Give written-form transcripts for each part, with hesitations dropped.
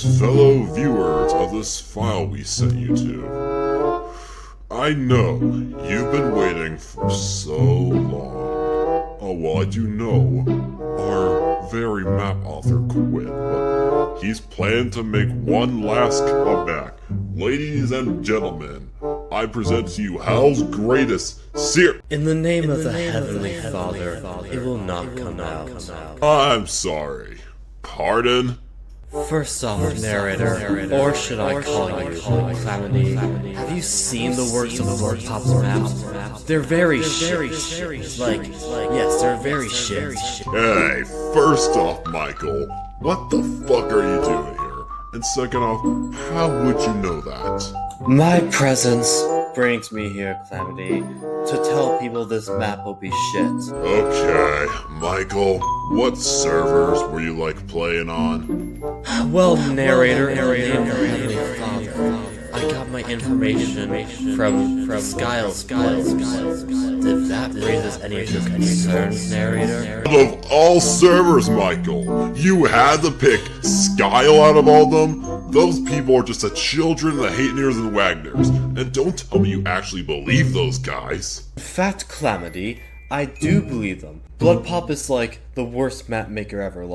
fellow viewers of this file we sent you to. I know you've been waiting for so long. Oh, well, I do know our very map author quit, but he's planned to make one last comeback. Ladies and gentlemen, I present to you Hell's greatest series. In the name of the Heavenly Father, it will not come out. I'm sorry. Pardon? First off, narrator, or should I call you Calamity, have you seen the works of Bloodpop's maps? They're very shit. Yes, they're very shit. Hey, first off, Michael, what the fuck are you doing here? And second off, how would you know that? My presence brings me here, Calamity, to tell people this map will be shit. Okay, Michael, what servers were you playing on? Well, narrator, I got my information from Skiles. If that raises any of your concerns, narrator. Out of all servers, Michael, you had to pick Skyle out of all of them? Those people are just the children of the Hateners and Wagners, and don't tell me you actually believe those guys. In fact, Calamity, I do believe them. Bloodpop is the worst map maker ever.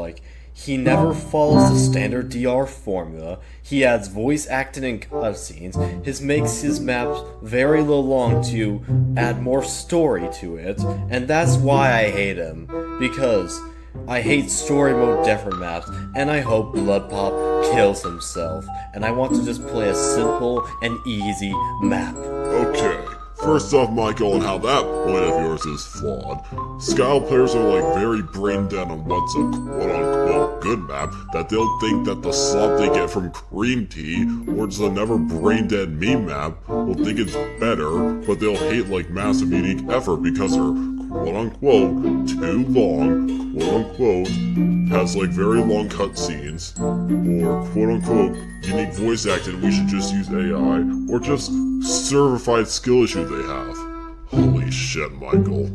He never follows the standard DR formula. He adds voice acting and cutscenes. Makes his maps very long to add more story to it, and that's why I hate him. Because I hate story mode DEATHRUN maps, and I hope Bloodpop kills himself. And I want to just play a simple and easy map. Okay. First off, Michael, and how that point of yours is flawed. Skyle players are very brain dead on what's a quote-unquote good map, that they'll think that the slop they get from Cream Tea, or just a never brain dead meme map, will think it's better, but they'll hate massive unique effort because they're quote-unquote too long, quote-unquote has very long cutscenes, or quote-unquote unique voice acting, we should just use AI, or just certified skill issue they have. Holy shit, Michael.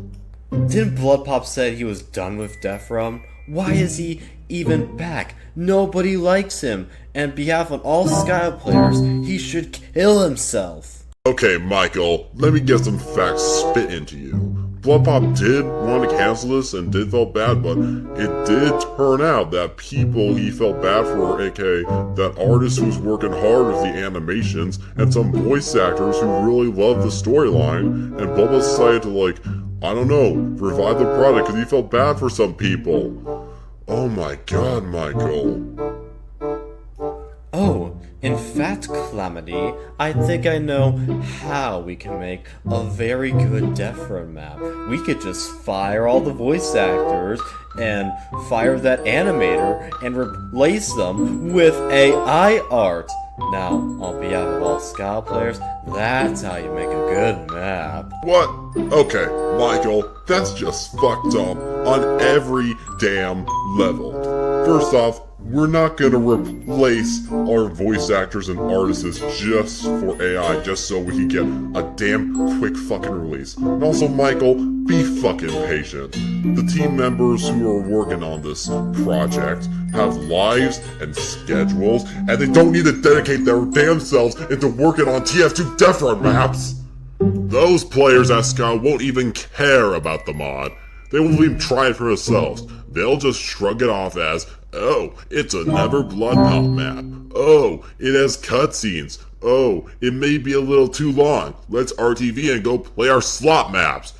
Didn't Bloodpop say he was done with DEATHRUN? Why is he even back? Nobody likes him, and on behalf of all Skyle players, he should kill himself. Okay, Michael, let me get some facts spit into you. Bloodpop did want to cancel this and did feel bad, but it did turn out that people he felt bad for, aka that artist who's working hard with the animations, and some voice actors who really love the storyline, and Bubba decided to I don't know, revive the product because he felt bad for some people. Oh my god, Michael. Oh, in fact, Calamity, I think I know how we can make a very good DEATHRUN map. We could just fire all the voice actors and fire that animator and replace them with AI art. Now, on behalf of all Skyle players, that's how you make a good map. What? Okay, Michael, that's just fucked up on every damn level. First off, we're not gonna replace our voice actors and artists just for AI just so we can get a damn quick fucking release. And also, Michael, be fucking patient. The team members who are working on this project have lives and schedules, and they don't need to dedicate their damn selves into working on TF2 DEATHRUN maps. Those players at Skyle won't even care about the mod. They won't even try it for themselves. They'll just shrug it off as, oh, it's another Bloodpop map. Oh, it has cutscenes. Oh, it may be a little too long. Let's RTV and go play our slot maps.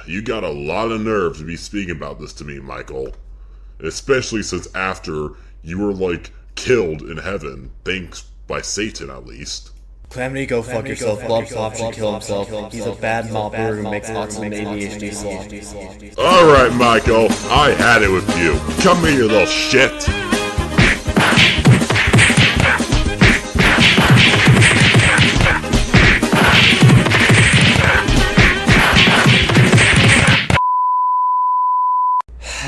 You got a lot of nerve to be speaking about this to me, Michael. Especially since after you were, killed in heaven. Thanks by Satan, at least. Calamity, go fuck yourself. Bloodpop should kill himself. He's a bad mobber who makes autism ADHD slop. Alright, Michael, I had it with you. Come here, you little shit.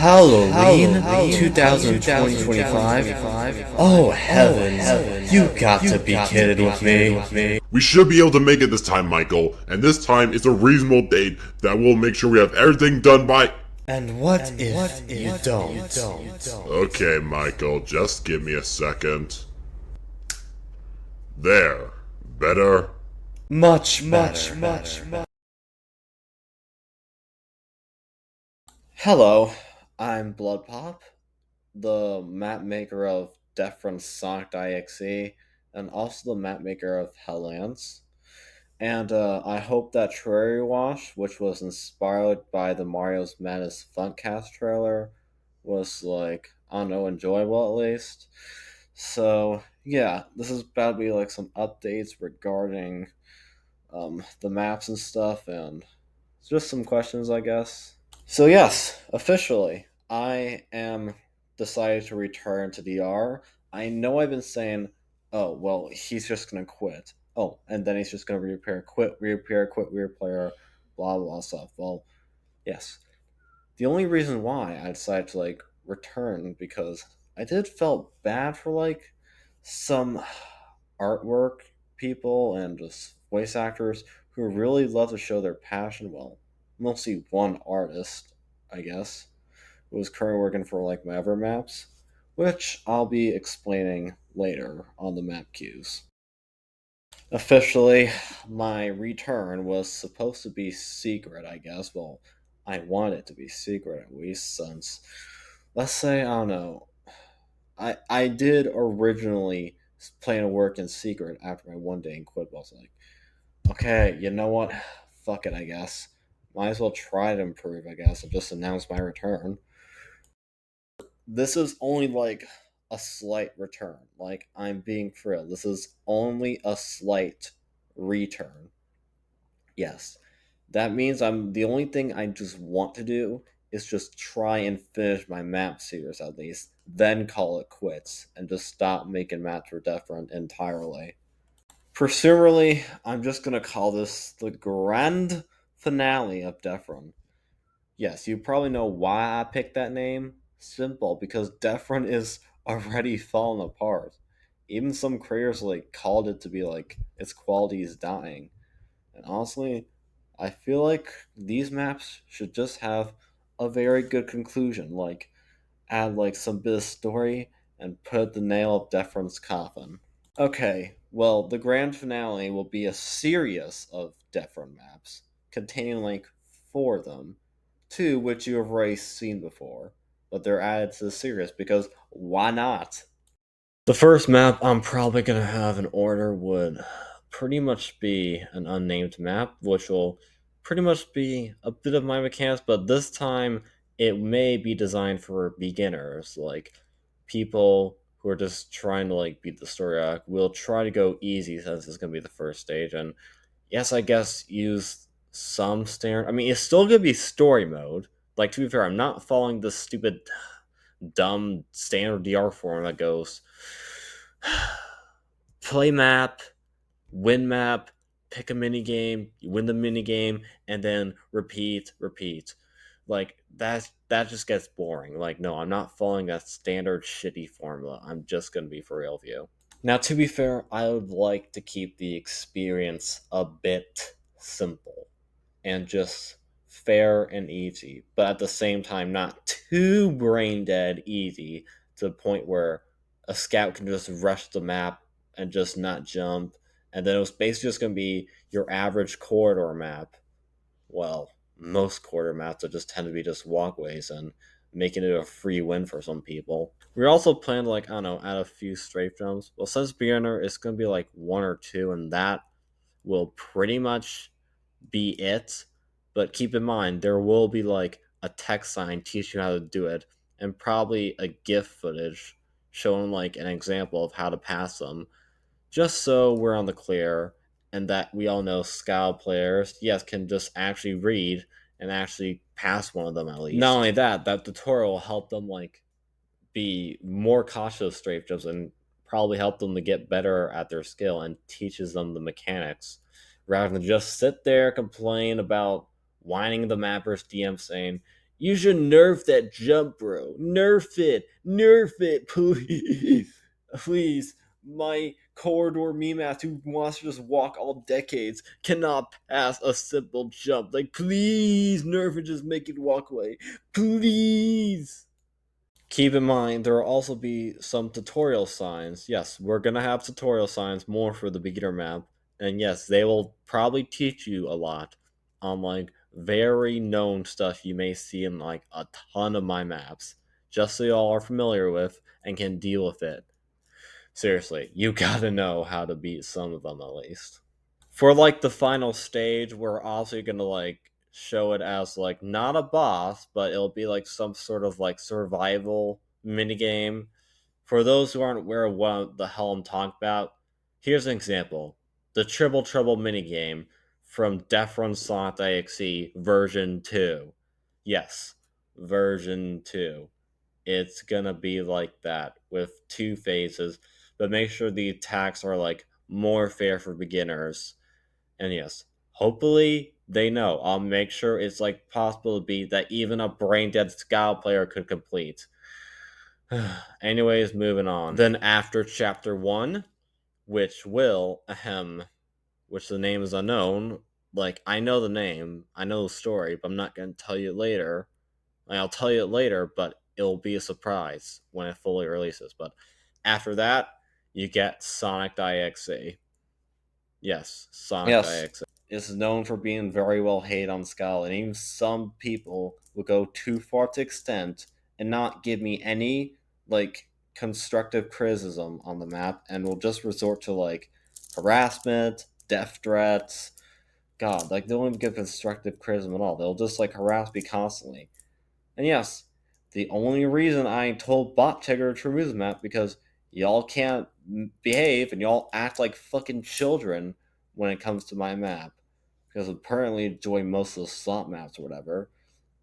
Halloween 2025? Oh heavens, you got to be kidding with me. We should be able to make it this time, Michael, and this time it's a reasonable date that will make sure we have everything done by And what if you don't? Okay, Michael, just give me a second. There. Better? Much better. Hello, I'm Blood Pop, the map maker of DEATHRUN Sonic IXE, and also the map maker of Helllands. And I hope that trailer you watched, which was inspired by the Mario's Madness Funcast trailer, was like, I don't know, enjoyable at least. So, yeah, this is about to be like some updates regarding the maps and stuff, and just some questions, I guess. So yes, officially, I am decided to return to DR. I know I've been saying, oh well, he's just gonna quit. Oh, and then he's just gonna quit, repair, blah blah stuff. Well, yes. The only reason why I decided to like return because I did felt bad for like some artwork people and just voice actors who really love to show their passion. Well, mostly one artist, I guess, who is currently working for like my other maps, which I'll be explaining later on the map cues. Officially, my return was supposed to be secret, I guess. Well, I want it to be secret at least, since, let's say, I don't know, I did originally plan to work in secret after my one day in quit. I was like, okay, you know what? Fuck it, I guess. Might as well try to improve, I guess, and just announce my return. This is only like a slight return. Like, I'm being for real. This is only a slight return. Yes. That means I'm the only thing I just want to do is just try and finish my map series at least, then call it quits and just stop making maps for DEATHRUN entirely. Presumably, I'm just gonna call this the grand finale of DEATHRUN. Yes, you probably know why I picked that name. Simple, because DEATHRUN is already falling apart. Even some creators like called it to be like its quality is dying. And honestly, I feel like these maps should just have a very good conclusion, like add like some bit of story and put the nail of DEATHRUN's coffin. Okay, well, the grand finale will be a series of DEATHRUN maps, containing like four of them, two which you have already seen before, but they're added to the series because why not? The first map I'm probably gonna have in order would pretty much be an unnamed map, which will pretty much be a bit of my mechanics, but this time it may be designed for beginners, like people who are just trying to like beat the story arc. We'll try to go easy since it's gonna be the first stage, and yes, I guess use some standard. I mean, it's still gonna be story mode. Like to be fair, I'm not following this stupid dumb standard DR form that goes play map, win map, pick a mini game, you win the mini game, and then repeat. Like that just gets boring. Like no, I'm not following that standard shitty formula. I'm just gonna be for real with you. Now, to be fair, I would like to keep the experience a bit simple and just fair and easy, but at the same time, not too brain dead easy to the point where a scout can just rush the map and just not jump. And then it was basically just going to be your average corridor map. Well, most corridor maps that just tend to be just walkways and making it a free win for some people. We also planned like I don't know, add a few strafe jumps. Well, since beginner, it's gonna be like one or two, and that will pretty much be it. But keep in mind, there will be like a text sign teaching you how to do it, and probably a GIF footage showing like an example of how to pass them, just so we're on the clear and that we all know Scout players, yes, can just actually read and actually pass one of them at least. Not only that, that tutorial will help them like be more cautious of strafe jumps and probably help them to get better at their skill and teaches them the mechanics rather than just sit there complain about whining the mappers DM saying you should nerf that jump, bro. Nerf it, please, please. My corridor Mimas who wants to just walk all decades cannot pass a simple jump. Like, please, nerf it, just make it walk away. Please. Keep in mind, there will also be some tutorial signs. Yes, we're gonna have tutorial signs more for the beginner map. And yes, they will probably teach you a lot on like very known stuff you may see in like a ton of my maps. Just so y'all are familiar with and can deal with it. Seriously, you gotta know how to beat some of them at least. For like the final stage, we're also gonna like show it as like not a boss, but it'll be like some sort of like survival minigame. For those who aren't aware of what the hell I'm talking about, here's an example: the Triple Trouble minigame from DEATHRUN Sonic IXE version 2. Yes, version 2. It's gonna be like that with two phases, but make sure the attacks are like more fair for beginners. And yes, hopefully they know. I'll make sure it's like possible to beat that even a brain dead Scout player could complete. Anyways, moving on. Then after chapter 1, which will which the name is unknown. Like, I know the name, I know the story, but I'm not gonna tell you later. I'll tell you it later, but it'll be a surprise when it fully releases. But after that, you get Sonic IXE. Yes, Sonic IXE. It's known for being very well hated on Scala, and even some people will go too far to extent and not give me any like constructive criticism on the map, and will just resort to like harassment, death threats. God, like they don't even give constructive criticism at all. They'll just like harass me constantly. And yes, the only reason I told Bot Checker to remove the map because y'all can't behave and y'all act like fucking children when it comes to my map. Because apparently enjoy most of the slot maps or whatever.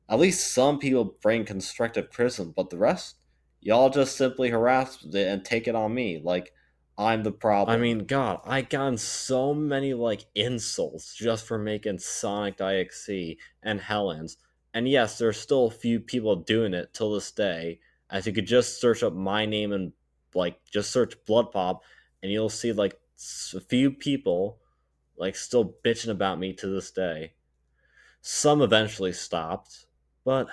At least some people bring constructive criticism, but the rest, y'all just simply harass it and take it on me. Like, I'm the problem. I mean, God, I gotten so many, like, insults just for making Sonic IXC and Helens. And yes, there's still a few people doing it till this day. As you could just search up my name and, like, just search Blood Pop, and you'll see, like, a few people, like, still bitching about me to this day. Some eventually stopped, but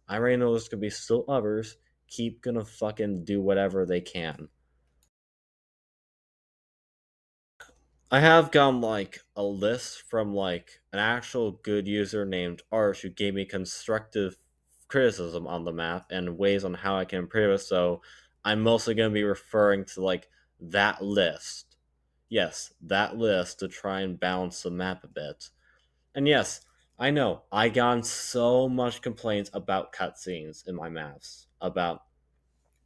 I already know there's gonna be still others. Keep gonna fucking do whatever they can. I have gotten like a list from like an actual good user named Arch who gave me constructive criticism on the map and ways on how I can improve it. So I'm mostly going to be referring to like that list. Yes, that list to try and balance the map a bit. And yes, I know I gotten so much complaints about cutscenes in my maps. About,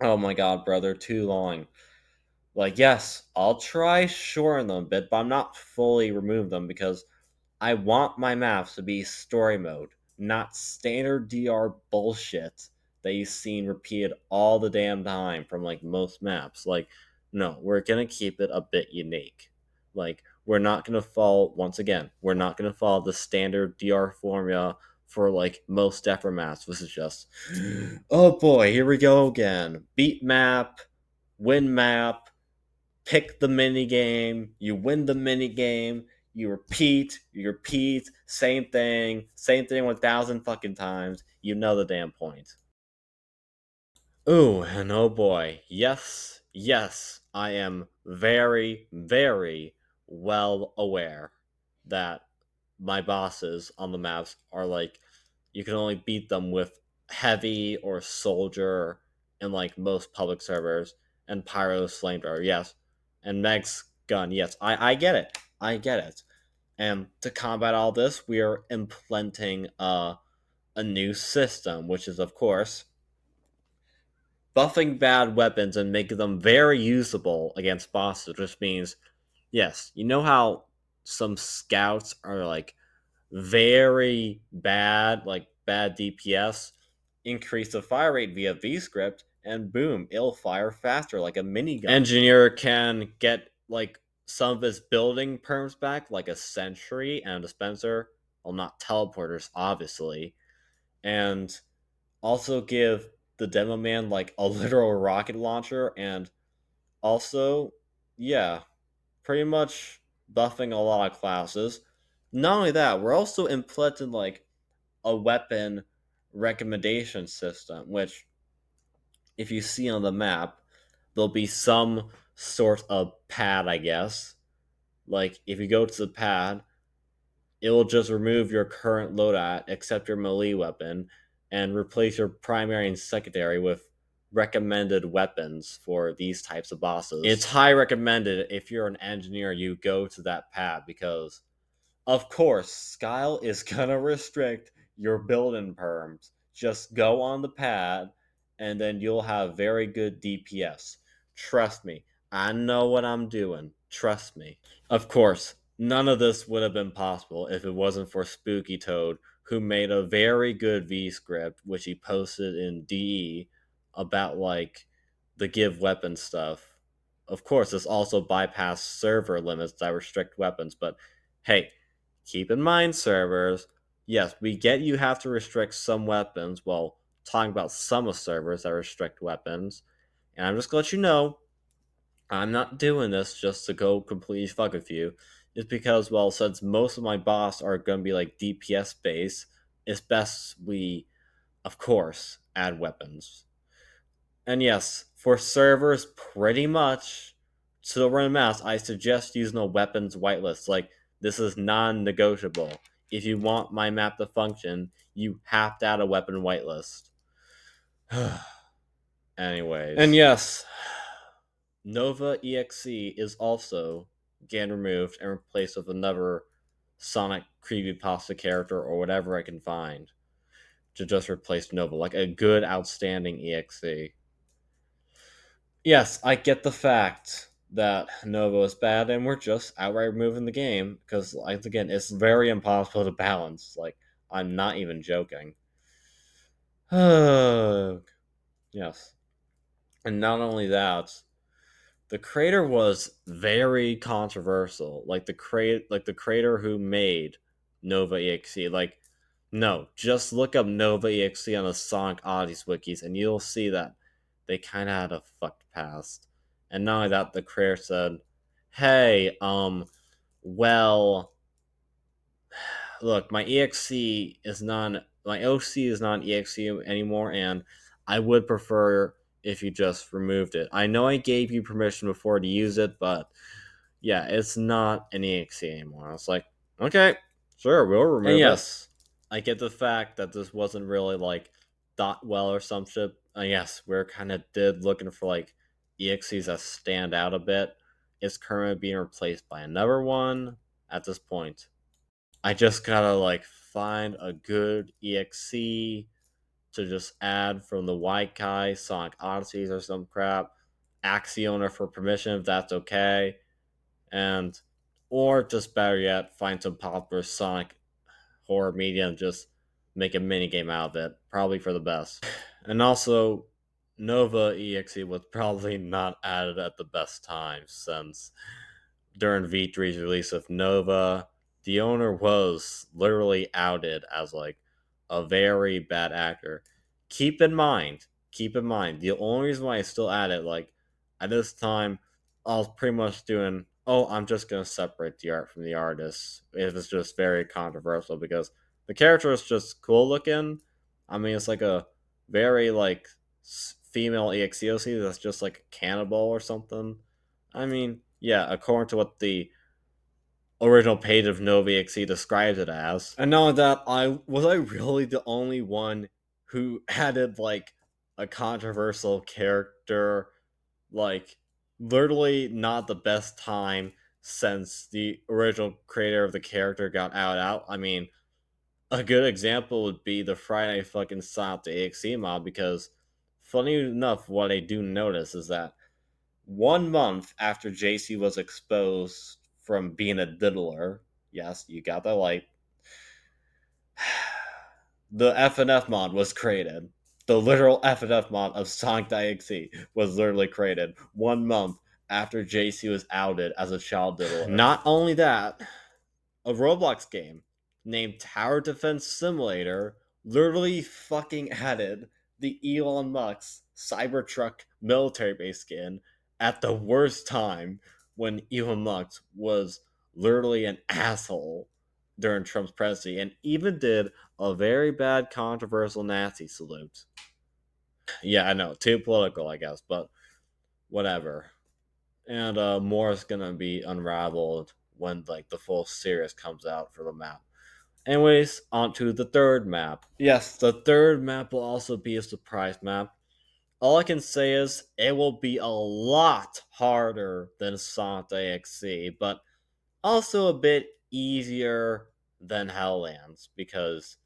oh my god, brother, too long. Like, yes, I'll try shorten them a bit, but I'm not fully remove them because I want my maps to be story mode, not standard DR bullshit that you've seen repeated all the damn time from like most maps. Like, no, we're gonna keep it a bit unique. Like, we're not gonna follow once again, we're not gonna follow the standard DR formula for like most Defra maps. This is just oh boy, here we go again. Beat map, win map, pick the mini game, you win the mini game, you repeat, same thing 1,000 fucking times. You know the damn point. Ooh, and oh boy, yes, I am very, very well aware that my bosses on the maps are like, you can only beat them with heavy or soldier in like most public servers, and pyro flamethrower, yes, and Meg's gun, yes, I get it, I get it. And to combat all this, we are implementing a new system, which is of course buffing bad weapons and making them very usable against bosses, which means, yes, you know how some scouts are like very bad, like bad DPS, increase the fire rate via VScript, and boom, it'll fire faster like a minigun. Engineer can get like some of his building perms back, like a sentry and a dispenser. Well, not teleporters, obviously. And also give the demo man like a literal rocket launcher, and also yeah, pretty much buffing a lot of classes. Not only that, we're also implementing like a weapon recommendation system, which if you see on the map, there'll be some sort of pad, I guess. Like if you go to the pad, it will just remove your current loadout except your melee weapon and replace your primary and secondary with recommended weapons for these types of bosses. It's high recommended if you're an engineer you go to that pad because of course Skyle is gonna restrict your building perms. Just go on the pad and then you'll have very good DPS. Trust me, I know what I'm doing. Trust me. Of course, none of this would have been possible if it wasn't for Spooky Toad, who made a very good V script, which he posted in DE about like the give weapon stuff. Of course, this also bypassed server limits that restrict weapons, but hey, keep in mind, servers, yes, we get you have to restrict some weapons while talking about some of servers that restrict weapons. And I'm just gonna let you know I'm not doing this just to go completely fuck with you. It's because, well, since most of my boss are going to be like DPS based, it's best we, of course, add weapons. And yes, for servers, pretty much to run mass, I suggest using a weapons whitelist. Like, this is non negotiable. If you want my map to function, you have to add a weapon whitelist. Anyways. And yes, Nova EXE is also getting removed and replaced with another Sonic creepypasta character or whatever I can find to just replace Nova, like a good, outstanding EXE. Yes, I get the fact that Nova is bad and we're just outright removing the game because, like, again, it's very impossible to balance. Like, I'm not even joking. Yes. And not only that, the creator was very controversial. Like the creator who made Nova EXE. Like, no, just look up Nova EXE on the Sonic Oddities wikis, and you'll see that they kind of had a fucked past. And not only that, the creator said, "Hey, well, look, my EXE is not my OC is not an EXE anymore, and I would prefer if you just removed it. I know I gave you permission before to use it, but yeah, it's not an EXE anymore." I was like, okay, sure, we'll remove it. And yes, I get the fact that this wasn't really like thought well or some shit. Yes, we're kind of did looking for like EXEs that stand out a bit. It's currently being replaced by another one at this point. I just gotta like find a good EXE to just add from the Waikai, Sonic Odysseys or some crap. Axiona for permission if that's okay. And or just better yet, find some popular Sonic horror media and just make a mini game out of it. Probably for the best. And also Nova EXE was probably not added at the best time since during V3's release of Nova, the owner was literally outed as like a very bad actor. Keep in mind, the only reason why I still add it, like at this time, I was pretty much doing, oh, I'm just gonna separate the art from the artist. It was just very controversial because the character is just cool looking. I mean, it's like a very like female EXEOC that's just like a cannibal or something. I mean, yeah, according to what the original page of Nova EXE describes it as. And not only that, I really the only one who added like a controversial character, like literally not the best time since the original creator of the character got out. I mean, a good example would be the Friday fucking Sonic the EXE mod because funny enough, what I do notice is that 1 month after JC was exposed from being a diddler, yes, you got that right, the FNF mod was created. The literal FNF mod of Sonic .exe was literally created 1 month after JC was outed as a child diddler. Not only that, a Roblox game named Tower Defense Simulator literally fucking added the Elon Musk Cybertruck military base skin at the worst time when Elon Musk was literally an asshole during Trump's presidency and even did a very bad controversial Nazi salute. Yeah, I know, too political, I guess, but whatever. And more is gonna be unraveled when like the full series comes out for the map. Anyways, on to the third map. Yes, the third map will also be a surprise map. All I can say is it will be a lot harder than Sonic XC, but also a bit easier than Helllands because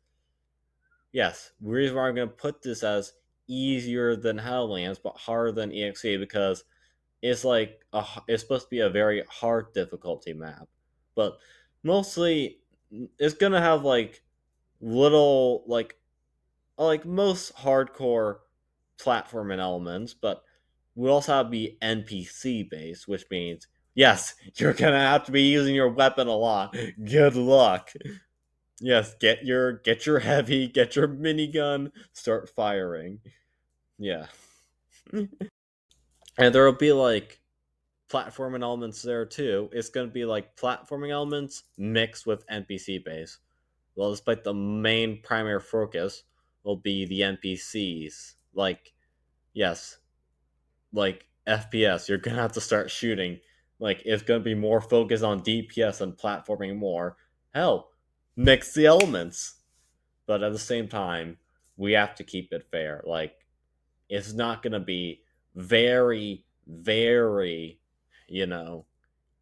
yes, the reason why I'm gonna put this as easier than Helllands but harder than EXE because it's supposed to be a very hard difficulty map, but mostly it's gonna have like little like most hardcore platforming elements, but we also have to be NPC based, which means yes, you're gonna have to be using your weapon a lot. Good luck. Yes, get your heavy, get your minigun, start firing. Yeah, and there will be like platforming elements there too. It's gonna be like platforming elements mixed with NPC base. Well, despite the main primary focus will be the NPCs. Like, yes, like FPS, you're gonna have to start shooting. Like, it's gonna be more focused on DPS and platforming more. Hell, mix the elements. But at the same time, we have to keep it fair. Like, it's not gonna be very, very, you know,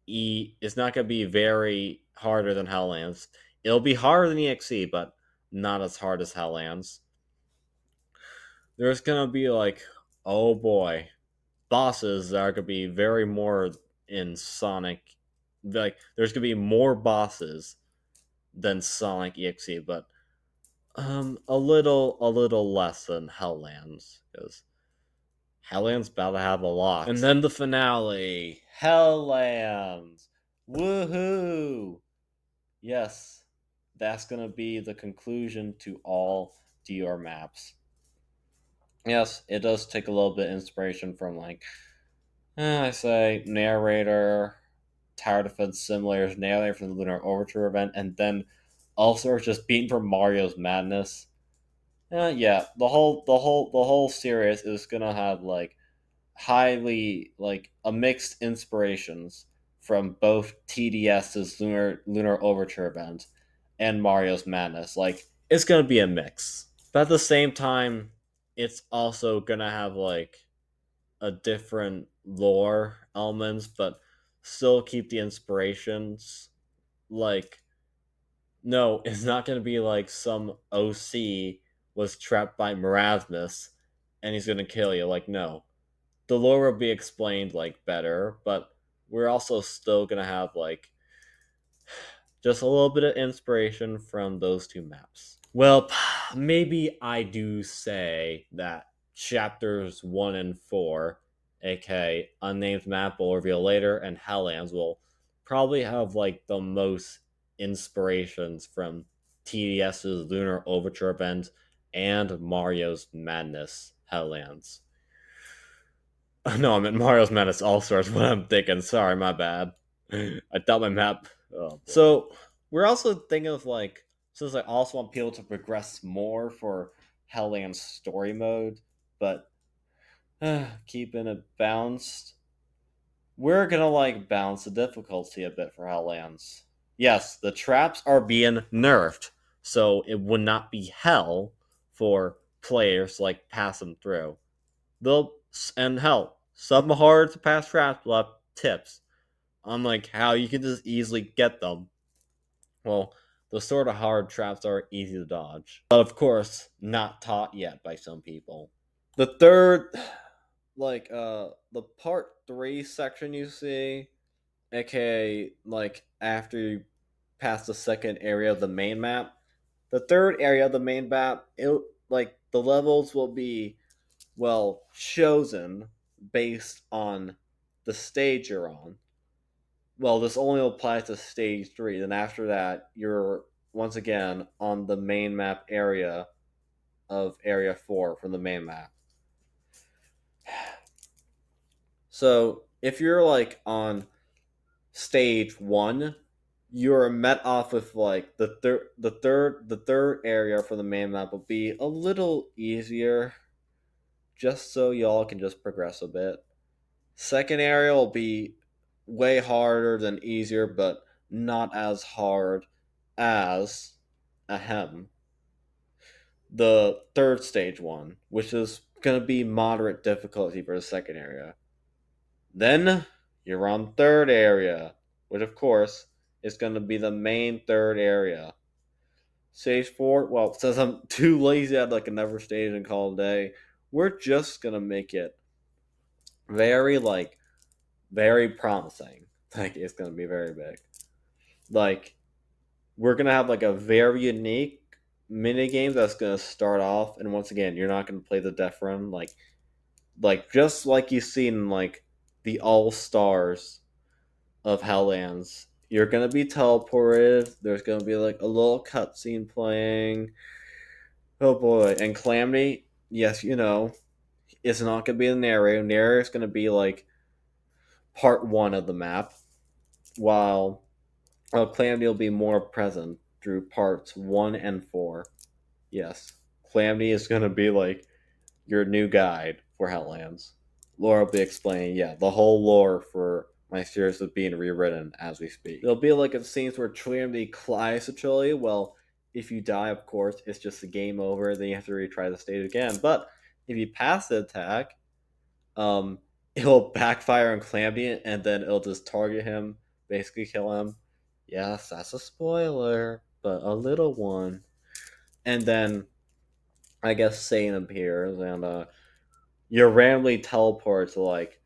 it's not gonna be very harder than Helllands. It'll be harder than EXE, but not as hard as Helllands. There's gonna be like, oh boy, bosses that are gonna be very more in Sonic. Like, there's gonna be more bosses than Sonic EXE, but a little less than Helllands because Helllands about to have a lot. And then the finale, Helllands, woohoo! Yes, that's gonna be the conclusion to all DR maps. Yes, it does take a little bit of inspiration from like I say narrator, tower defense simulators, narrator from the Lunar Overture event, and then also just beaten for Mario's Madness. Yeah, the whole series is gonna have like highly like a mixed inspirations from both TDS's Lunar Overture event and Mario's Madness. Like, it's gonna be a mix, but at the same time, it's also gonna have like a different lore elements, but still keep the inspirations. Like, no, it's not gonna be like some OC was trapped by Marasmus and he's gonna kill you. Like, no, the lore will be explained like better, but we're also still gonna have like just a little bit of inspiration from those two maps. Well, maybe I do say that chapters 1 and 4, aka Unnamed Map will reveal later, and Helllands will probably have like the most inspirations from TDS's Lunar Overture event and Mario's Madness Helllands. No, I meant Mario's Madness All Stars. What I'm thinking. Sorry, my bad. I thought my map. Oh, so we're also thinking of like, since I also want people to progress more for Hellland's story mode, but keeping it balanced, we're gonna like balance the difficulty a bit for Helllands. Yes, the traps are being nerfed, so it would not be hell for players to like pass them through. They'll and hell, some hard to pass traps will have tips on like how you can just easily get them. Well, the sort of hard traps are easy to dodge, but of course, not taught yet by some people. The third, like the part 3 section you see, aka like after you pass the second area of the main map, the third area of the main map, it like the levels will be well chosen based on the stage you're on. Well, this only applies to stage 3. Then after that, you're once again on the main map area of area 4 from the main map. So if you're like on stage 1, you're met off with like the third area for the main map will be a little easier, just so y'all can just progress a bit. Second area will be way harder than easier, but not as hard as ahem the third stage one, which is gonna be moderate difficulty for the second area. Then you're on third area, which of course is gonna be the main third area. Stage 4, well, since I'm too lazy at like another stage and call it a day, we're just gonna make it very very promising. Like it's gonna be very big. Like we're gonna have like a very unique mini game that's gonna start off, and once again, you're not gonna play the death run like just like you see in like the All Stars of Helllands. You're gonna be teleported. There's gonna be like a little cutscene playing. Oh boy, and Calamity, yes, it's not gonna be the narrator. Narrator is gonna be like part one of the map, while Calamity will be more present through parts 1 and 4. Yes, Calamity is going to be like your new guide for Helllands. Laura will be explaining, yeah, the whole lore for my series is being rewritten as we speak. It'll be like a scenes where Calamity climbs to Chile. Well, if you die, of course, it's just a game over. Then you have to retry the stage again. But if you pass the attack, um, it'll backfire on Calamity, and then it'll just target him, basically kill him. Yes, that's a spoiler, but a little one. And then I guess Satan appears, and you're randomly teleported to like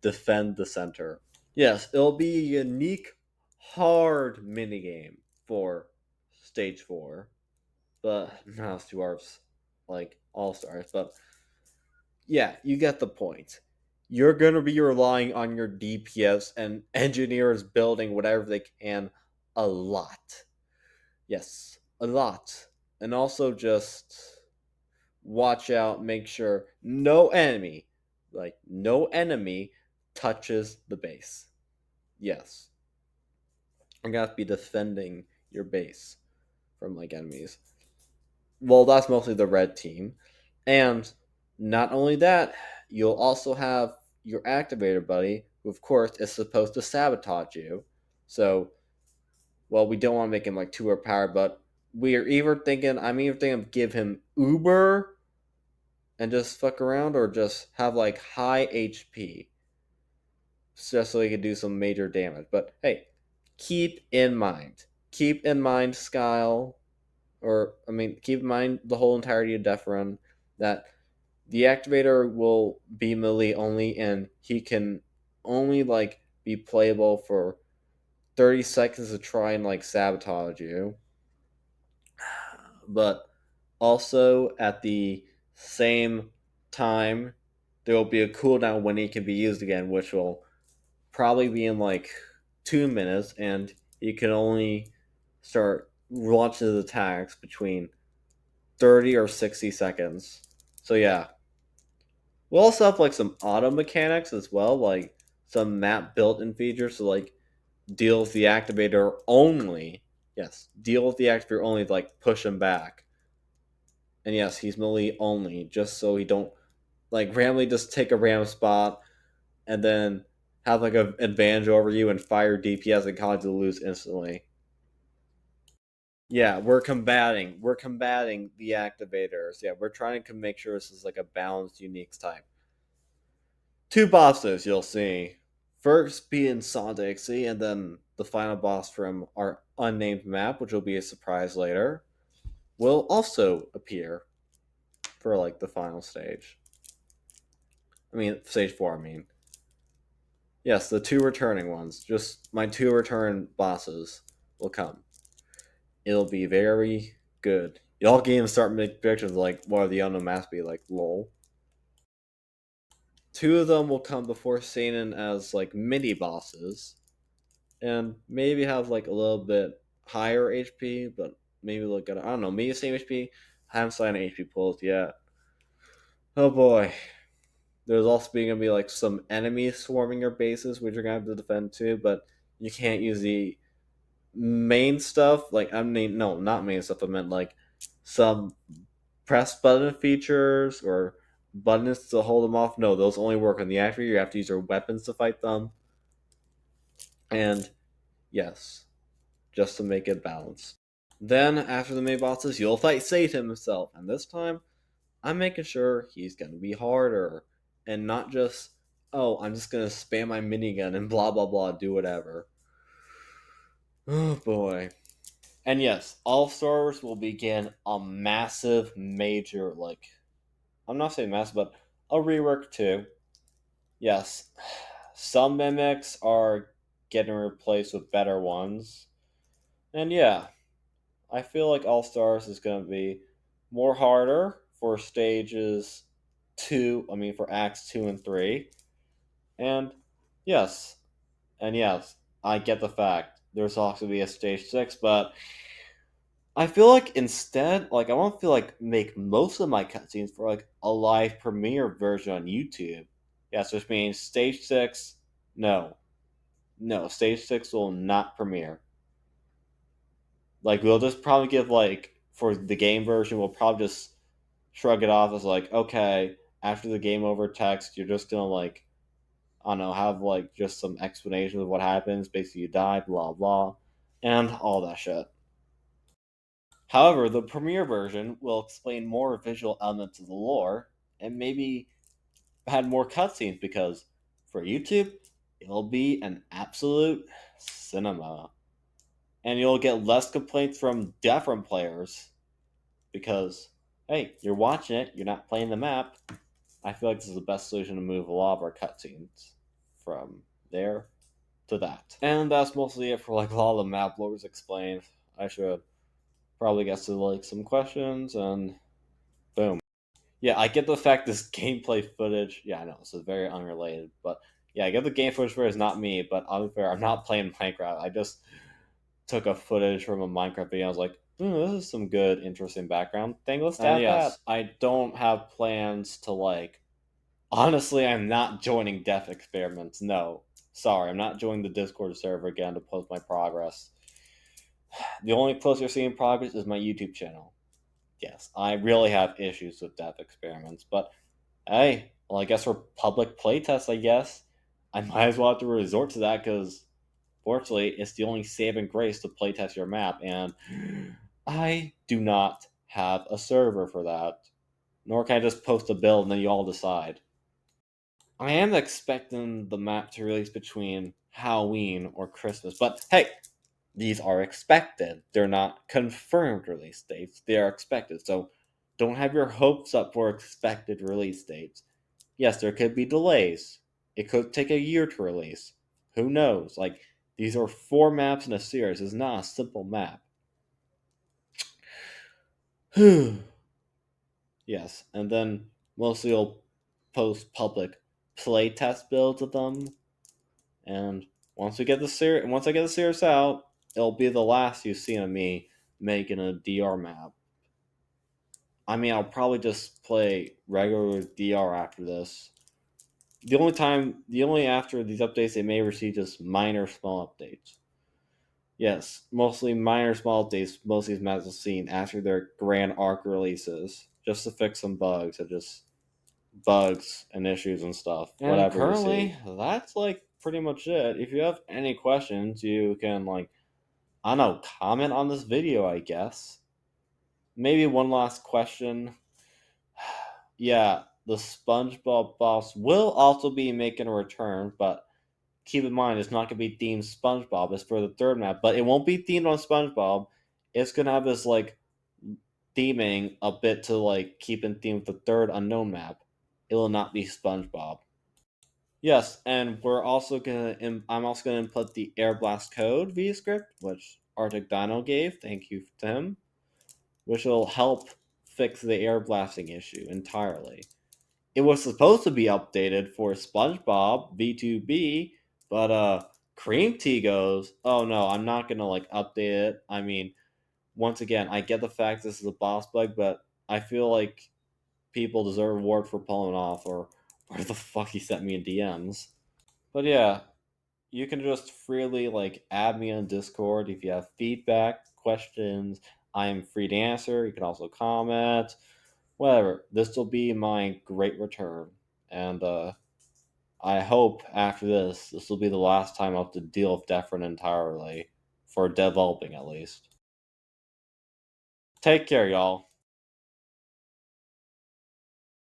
defend the center. Yes, it'll be a unique, hard minigame for stage 4, but not to our like all stars. But yeah, you get the point. You're gonna be relying on your DPS and engineers building whatever they can a lot. Yes, a lot. And also just watch out, make sure no enemy touches the base. Yes. You're gonna have to be defending your base from like enemies. Well, that's mostly the red team. And not only that, you'll also have your activator buddy, who of course is supposed to sabotage you. So, well, we don't want to make him like too overpowered, but I'm either thinking of give him Uber and just fuck around, or just have like high HP just so he can do some major damage. But hey, keep in mind, Skyle, or I mean, keep in mind the whole entirety of DEATHRUN, that the activator will be melee only, and he can only like be playable for 30 seconds to try and like sabotage you. But also at the same time, there will be a cooldown when he can be used again, which will probably be in like 2 minutes, and you can only start launching his attacks between 30 or 60 seconds. So yeah. We'll also have like some auto mechanics as well, like some map built-in features to like deal with the activator only. Yes, deal with the activator only, like push him back. And yes, he's melee only, just so he don't like randomly just take a random spot and then have like an advantage over you and fire DPS and cause you to lose instantly. Yeah, we're combating the activators. Yeah, we're trying to make sure this is like a balanced, unique type. Two bosses you'll see. First being Sonic, and then the final boss from our unnamed map, which will be a surprise later, will also appear for like the final stage. I mean, stage 4, I mean. Yes, the two returning ones. Just my two return bosses will come. It'll be very good. Y'all games start making predictions like, what are the unknown maps be? Like, lol. Two of them will come before Satan as like mini bosses, and maybe have like a little bit higher HP, but maybe look at I don't know, maybe the same HP. I haven't signed HP pulls yet. Oh boy. There's also going to be like some enemies swarming your bases, which you're going to have to defend too, but You can't use the main stuff. Like, I mean, no, not main stuff. I meant like some press button features or buttons to hold them off. No, those only work on the actor. You have to use your weapons to fight them. And yes, just to make it balanced. Then, after the main bosses, you'll fight Satan himself. And this time, I'm making sure he's going to be harder. And not just, oh, I'm just going to spam my minigun and blah, blah, blah, do whatever. Oh boy. And yes, All Stars will begin a massive, major, like, I'm not saying massive, but a rework too. Yes, some mimics are getting replaced with better ones. And yeah, I feel like All Stars is going to be more harder for stages for acts 2 and 3. And yes, yes, I get the fact there's also be a stage 6, but I feel like instead, like I want to feel like make most of my cutscenes for like a live premiere version on YouTube. Yes, which means stage 6, no. No, stage 6 will not premiere. Like we'll just probably give like for the game version, we'll probably just shrug it off as like, okay, after the game over text, you're just gonna like I don't know, have like just some explanation of what happens. Basically, you die, blah blah, and all that shit. However, the premiere version will explain more visual elements of the lore and maybe had more cutscenes because for YouTube, it'll be an absolute cinema. And you'll get less complaints from DEATHRUN players because, hey, you're watching it, you're not playing the map. I feel like this is the best solution to move a lot of our cutscenes from there to that. And that's mostly it for like a lot of the map lore was explained. I should probably get to like some questions and boom. Yeah, I get the fact this gameplay footage. Yeah, I know this is very unrelated, but yeah, I get the game footage for it's not me. But I'm fair, I'm not playing Minecraft. I just took a footage from a Minecraft video. I was like, this is some good, interesting background thing. Let's stat yes, that. I don't have plans to like. Honestly, I'm not joining Death Experiments. No, sorry, I'm not joining the Discord server again to post my progress. The only place you're seeing progress is my YouTube channel. Yes, I really have issues with Death Experiments, but hey, well, I guess for public playtests, I guess I might as well have to resort to that because, fortunately, it's the only saving grace to playtest your map, and I do not have a server for that. Nor can I just post a build and then you all decide. I am expecting the map to release between Halloween or Christmas, but hey, these are expected. They're not confirmed release dates. They are expected. So don't have your hopes up for expected release dates. Yes, there could be delays. It could take a year to release. Who knows? Like, these are 4 maps in a series. It's not a simple map. Yes, and then mostly you'll post public playtest builds of them. And once I get the series out, it'll be the last you've seen of me making a DR map. I mean, I'll probably just play regular DR after this. The only after these updates, they may receive just minor small updates. Yes, mostly minor small updates. Most of these maps will seen after their grand arc releases, just to fix some bugs and just bugs and issues and stuff. And whatever. Currently, that's like pretty much it. If you have any questions, you can like I don't know, comment on this video. I guess maybe one last question. Yeah, the SpongeBob boss will also be making a return, but keep in mind it's not going to be themed SpongeBob. It's for the third map, but it won't be themed on SpongeBob. It's going to have this like theming a bit to like keep in theme with the third unknown map. It will not be SpongeBob. Yes, and I'm also gonna input the Air Blast code via script, which Arctic Dino gave. Thank you to him, which will help fix the air blasting issue entirely. It was supposed to be updated for SpongeBob V2B, but Cream Tea goes, oh no, I'm not gonna like update it. I mean, once again, I get the fact this is a boss bug, but I feel like people deserve a reward for pulling it off, or where the fuck he sent me in DMs. But yeah, you can just freely like add me on Discord if you have feedback, questions. I am free to answer. You can also comment, whatever. This will be my great return, and I hope after this will be the last time I'll have to deal with DEATHRUN entirely, for developing at least. Take care, y'all.